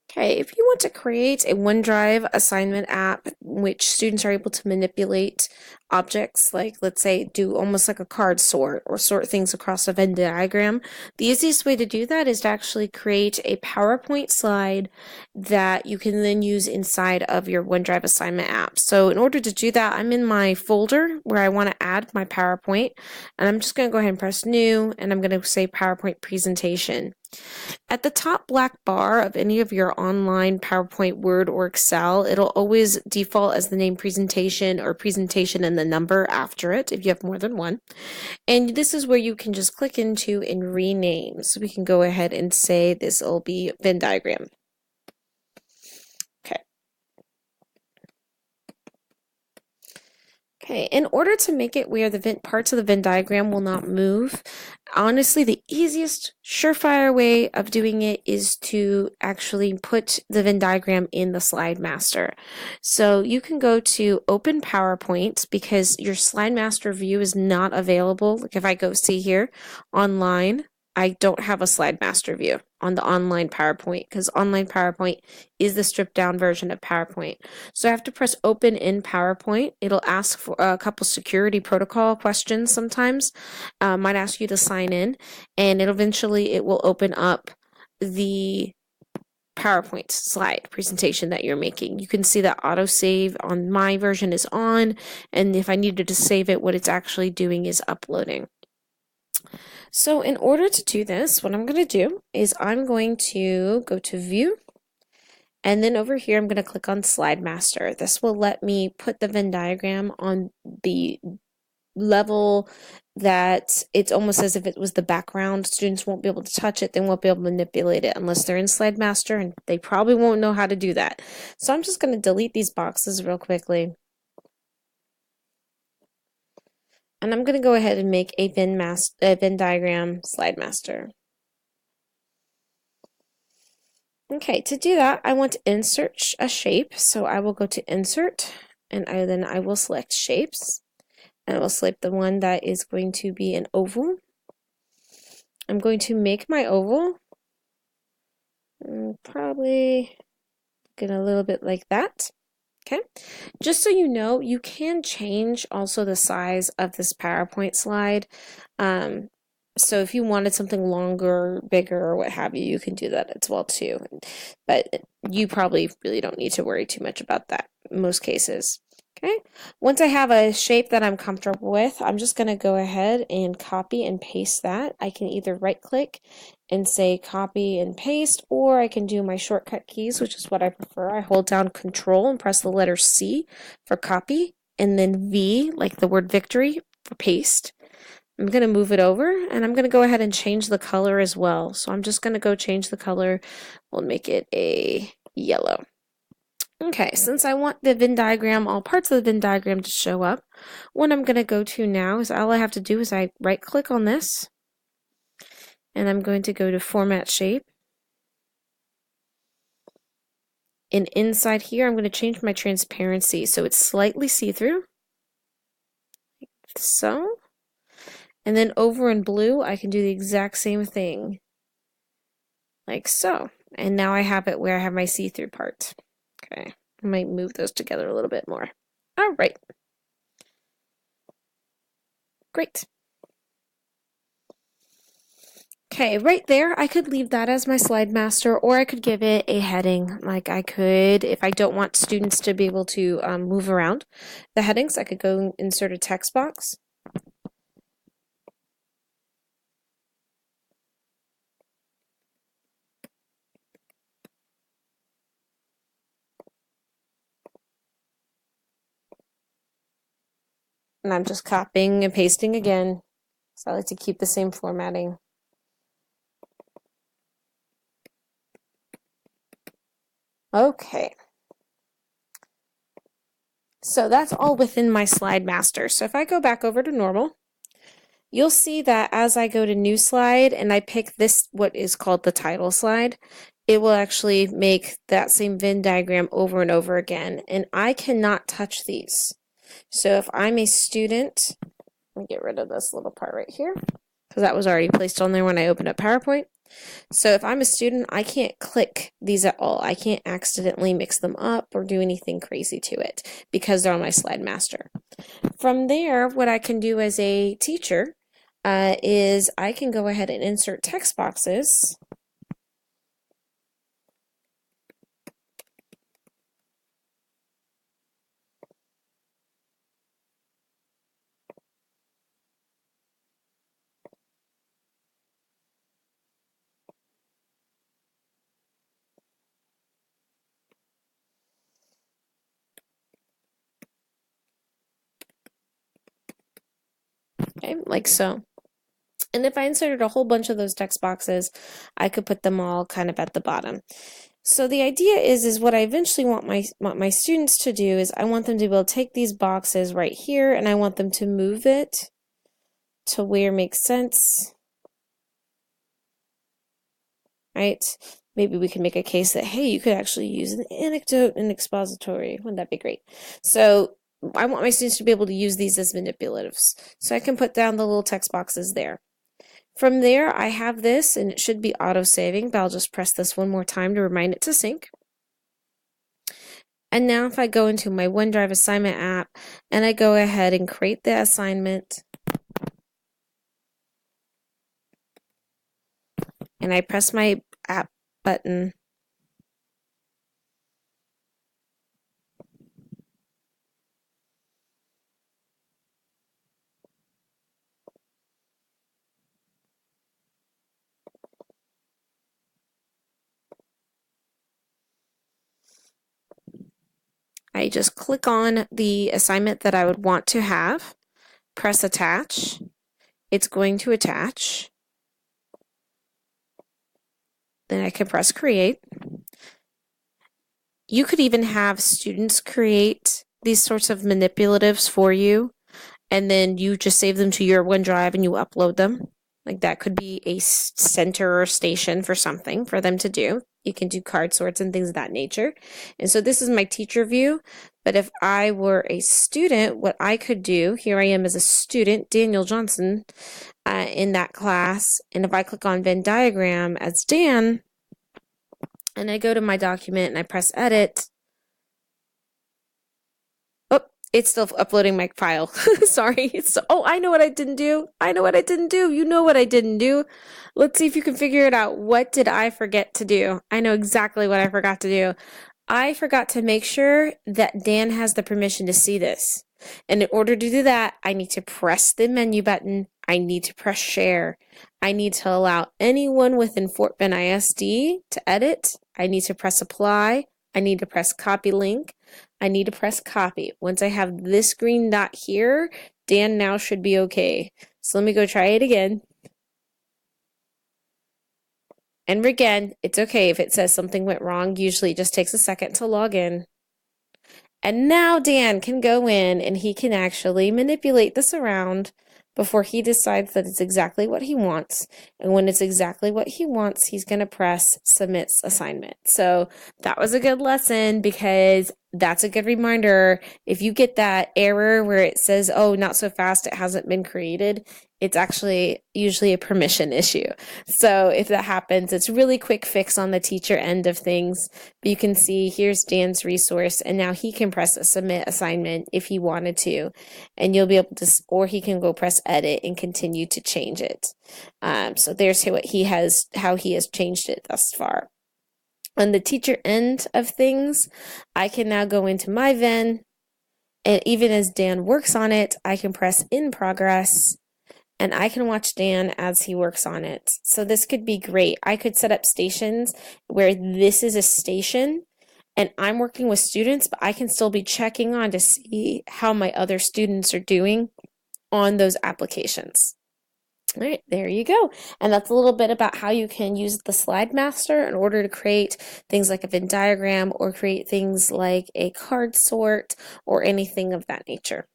Okay, if you want to create a OneDrive assignment app which students are able to manipulate objects, like let's say do almost like a card sort or sort things across a Venn diagram, the easiest way to do that is to actually create a PowerPoint slide that you can then use inside of your OneDrive assignment app. So in order to do that, I'm in my folder where I want to add my PowerPoint, and I'm just going to go ahead and press New, and I'm going to say PowerPoint Presentation. At the top black bar of any of your online PowerPoint, Word, or Excel, it'll always default as the name presentation or presentation and the number after it if you have more than one. And this is where you can just click into and rename. So we can go ahead and say this will be Venn diagram. Okay. Okay, in order to make it where the parts of the Venn diagram will not move, honestly, the easiest, surefire way of doing it is to actually put the Venn diagram in the slide master. So you can go to Open PowerPoint because your slide master view is not available. Like if I go see here online, I don't have a slide master view on the online PowerPoint because online PowerPoint is the stripped down version of PowerPoint. So I have to press open in PowerPoint. It'll ask for a couple security protocol questions sometimes. Might ask you to sign in, and it will open up the PowerPoint slide presentation that you're making. You can see that autosave on my version is on, and if I needed to save it, what it's actually doing is uploading. So in order to do this, what I'm going to do is I'm going to go to View, and then over here I'm going to click on Slide Master. This will let me put the Venn diagram on the level that it's almost as if it was the background. Students won't be able to touch it. They won't be able to manipulate it unless they're in Slide Master, and they probably won't know how to do that. So I'm just going to delete these boxes real quickly. And I'm going to go ahead and make a Venn diagram slide master. Okay, to do that, I want to insert a shape. So I will go to Insert, and then I will select Shapes. And I will select the one that is going to be an oval. I'm going to make my oval. Probably get a little bit like that. Okay, just so you know, you can change also the size of this PowerPoint slide. So if you wanted something longer, bigger, or what have you, you can do that as well too. But you probably really don't need to worry too much about that in most cases. Okay, once I have a shape that I'm comfortable with, I'm just going to go ahead and copy and paste that. I can either right click and say copy and paste, or I can do my shortcut keys, which is what I prefer. I hold down Control and press the letter C for copy, and then V, like the word victory, for paste. I'm going to move it over, and I'm going to go ahead and change the color as well. So I'm just going to go change the color. We'll make it a yellow. Okay, since I want the Venn diagram, all parts of the Venn diagram to show up, what I'm going to go to now is all I have to do is I right click on this, and I'm going to go to Format Shape. And inside here, I'm going to change my transparency so it's slightly see-through, like so. And then over in blue, I can do the exact same thing, like so. And now I have it where I have my see-through part. Okay, I might move those together a little bit more. All right. Great. Okay, right there, I could leave that as my slide master, or I could give it a heading. Like I could, if I don't want students to be able to move around the headings, I could go and insert a text box. And I'm just copying and pasting again, so I like to keep the same formatting. Okay. So that's all within my slide master. So if I go back over to normal, you'll see that as I go to new slide and I pick this, what is called the title slide, it will actually make that same Venn diagram over and over again. And I cannot touch these. So if I'm a student, let me get rid of this little part right here, because that was already placed on there when I opened up PowerPoint. So if I'm a student, I can't click these at all. I can't accidentally mix them up or do anything crazy to it because they're on my slide master. From there, what I can do as a teacher is I can go ahead and insert text boxes. Okay, like so. And if I inserted a whole bunch of those text boxes, I could put them all kind of at the bottom. So the idea is what I eventually want my students to do is I want them to be able to take these boxes right here and I want them to move it to where it makes sense. Right? Maybe we can make a case that, hey, you could actually use an anecdote and expository. Wouldn't that be great? So I want my students to be able to use these as manipulatives. So I can put down the little text boxes there. From there, I have this, and it should be auto-saving, but I'll just press this one more time to remind it to sync. And now if I go into my OneDrive assignment app, and I go ahead and create the assignment, and I press my app button, I just click on the assignment that I would want to have, press attach. It's going to attach. Then I can press create. You could even have students create these sorts of manipulatives for you, and then you just save them to your OneDrive and you upload them. Like that could be a center or station for something for them to do. You can do card sorts and things of that nature. And so this is my teacher view. But if I were a student, what I could do, here I am as a student, Daniel Johnson, in that class. And if I click on Venn diagram as Dan, and I go to my document and I press edit, oh, it's still uploading my file. Sorry. I know what I didn't do. I know what I didn't do. You know what I didn't do. Let's see if you can figure it out. What did I forget to do? I know exactly what I forgot to do. I forgot to make sure that Dan has the permission to see this. And in order to do that, I need to press the menu button. I need to press share. I need to allow anyone within Fort Bend ISD to edit. I need to press apply. I need to press copy link. I need to press copy. Once I have this green dot here, Dan now should be okay. So let me go try it again. And again, it's okay if it says something went wrong. Usually it just takes a second to log in. And now Dan can go in and he can actually manipulate this around before he decides that it's exactly what he wants. And when it's exactly what he wants, he's going to press submit assignment. So that was a good lesson because that's a good reminder. If you get that error where it says, oh, not so fast, it hasn't been created, it's actually usually a permission issue. So if that happens, it's really quick fix on the teacher end of things. But you can see here's Dan's resource, and now he can press a submit assignment if he wanted to, and you'll be able to, or he can go press edit and continue to change it. So there's how he has changed it thus far. On the teacher end of things, I can now go into my Venn, and even as Dan works on it, I can press in progress, and I can watch Dan as he works on it. So this could be great. I could set up stations where this is a station, and I'm working with students, but I can still be checking on to see how my other students are doing on those applications. All right, there you go. And that's a little bit about how you can use the slide master in order to create things like a Venn diagram or create things like a card sort or anything of that nature.